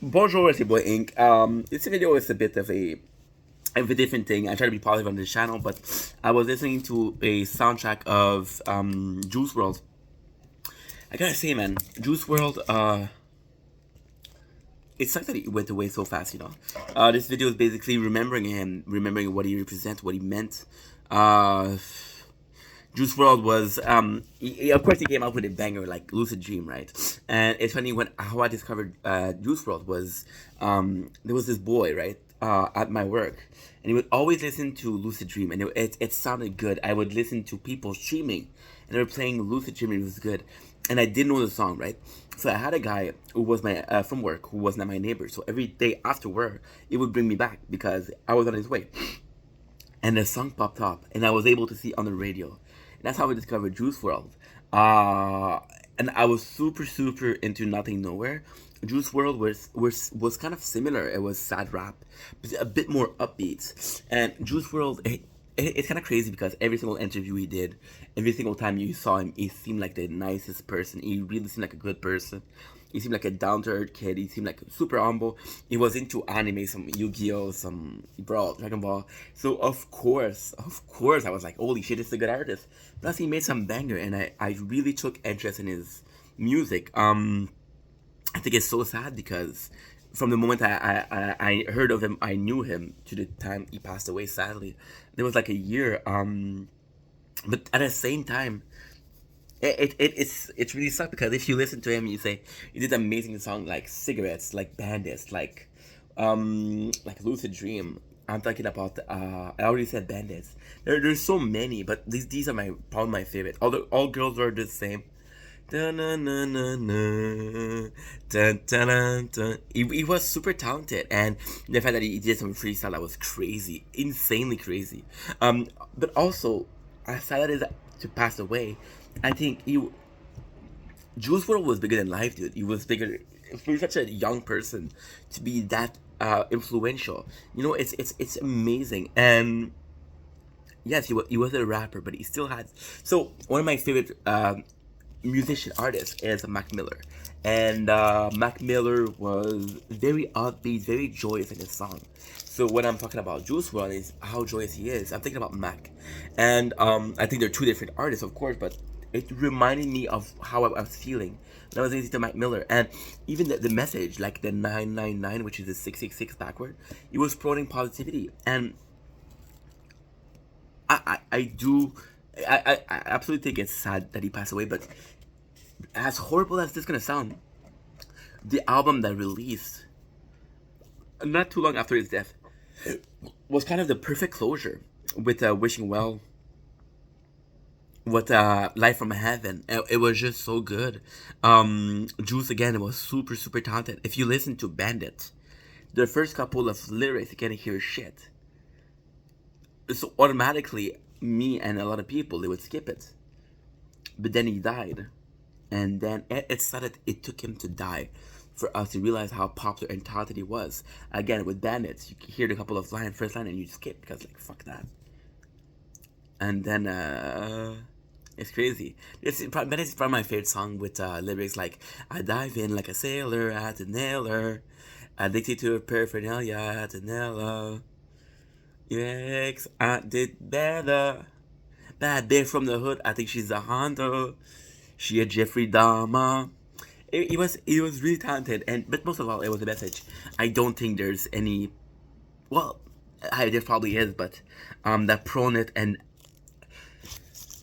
Bonjour, c'est Boy Inc. This video is a bit of a different thing. I try to be positive on this channel, but I was listening to a soundtrack of Juice World. I gotta say, man, Juice World. It sucks that he went away so fast. This video is basically remembering him, remembering what he represents, what he meant. Uh, Juice World was, of course, he came out with a banger like Lucid Dream, right? And it's funny when how I discovered Juice World was there was this boy, right, at my work, and he would always listen to Lucid Dream, and it sounded good. I would listen to people streaming, and they were playing Lucid Dream, and it was good, and I didn't know the song, right? So I had a guy who was my from work who was not my neighbor. So every day after work, it would bring me back because I was on his way and the song popped up, and I was able to see it on the radio. And that's how I discovered Juice World. And I was super into Nothing Nowhere. Juice World was kind of similar. It was sad rap, but a bit more upbeat. And Juice World, it's kind of crazy because every single interview he did, every single time you saw him, he seemed like the nicest person. He really seemed like a good person. He seemed like a down to earth kid. He seemed like super humble. He was into anime, some Yu-Gi-Oh, some Brawl, Dragon Ball. So of course, I was like, holy shit, this is a good artist. Plus, he made some banger, and I really took interest in his music. I think it's so sad because from the moment I heard of him, I knew him to the time he passed away. Sadly, there was like a year. But at the same time, it's really sucked because if you listen to him, you say he did amazing song like Cigarettes, like Bandits, like Lucid Dream. I'm talking about I already said Bandits. There's so many, but these are my probably my favorite. All girls are the same. Dun, dun, dun, dun, dun, dun, dun, dun, dun. He was super talented, and the fact that he did some freestyle that was crazy, insanely crazy. But also, aside that is to pass away, I think Juice WRLD was bigger than life, dude. He was bigger for such a young person to be that influential. It's amazing. And yes, he was a rapper, but he still had. So one of my favorite musician artist is Mac Miller, and Mac Miller was very upbeat, very joyous in his song. So when I'm talking about Juice WRLD is how joyous he is, I'm thinking about Mac, and I think they're two different artists, of course, but it reminded me of how I was feeling when I was listening to Mac Miller, and even the message, like the 999, which is the 666 backward, it was promoting positivity, and I do. I absolutely think it's sad that he passed away, but as horrible as this gonna sound, the album that released not too long after his death was kind of the perfect closure with Wishing Well, with Life from Heaven. It was just so good. Juice again, it was super talented. If you listen to Bandit, the first couple of lyrics you can't hear shit. So automatically, me and a lot of people they would skip it. But then he died, and then it started. It took him to die for us to realize how popular and talented he was. Again, with Bandits, you can hear the couple of lines, first line, and you skip because like fuck that. And then it's crazy. Bandits is probably my favorite song with lyrics like "I dive in like a sailor at the nailer, addicted to a paraphernalia at the nailer. Yes, I did better. Bad bitch from the hood. I think she's a Honda. She a Jeffrey Dahmer. It was really talented, and but most of all, it was a message. I don't think there's any. Well, there probably is, but that pronet, and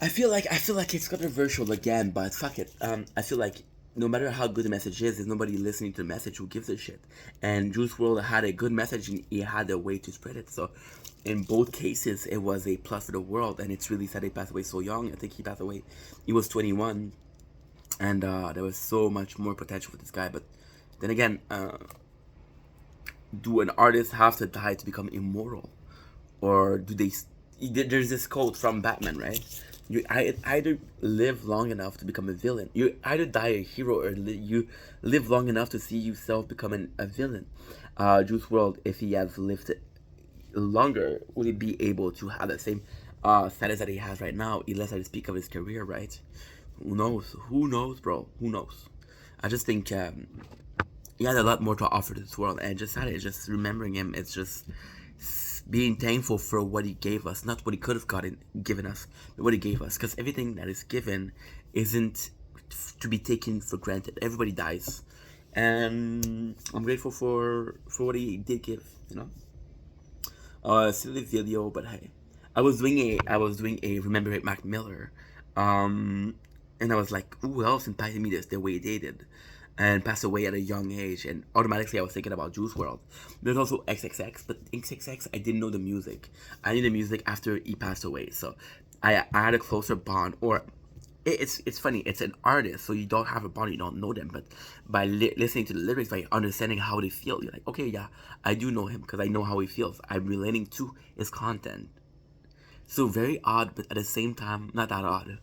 I feel like it's controversial again, but fuck it. I feel like no matter how good the message is, there's nobody listening to the message who gives a shit. And Juice WRLD had a good message, and he had a way to spread it. So, in both cases, it was a plus for the world. And it's really sad he passed away so young. I think he passed away. He was 21, and there was so much more potential for this guy. But then again, do an artist have to die to become immortal, or do they? There's this quote from Batman, right? You either live long enough to become a villain. You either die a hero, or you live long enough to see yourself becoming a villain. Juice WRLD, if he has lived longer, would he be able to have the same status that he has right now? Unless I speak of his career, right? Who knows? Who knows, bro? Who knows? I just think he had a lot more to offer to this world, and just that, it's just remembering him. It's just being thankful for what he gave us, not what he could have given us, but what he gave us. Because everything that is given isn't to be taken for granted. Everybody dies, and I'm grateful for what he did give. Silly video, but hey, I was doing a Remember It Mac Miller, um, and I was like, who else impacted me the way they did, and passed away at a young age, and automatically I was thinking about Juice World. There's also XXX, but XXX, I didn't know the music. I knew the music after he passed away, so I had a closer bond, or it's funny. It's an artist, so you don't have a bond, you don't know them, but by listening to the lyrics, by understanding how they feel, you're like, okay, yeah, I do know him because I know how he feels. I'm relating to his content. So very odd, but at the same time, not that odd.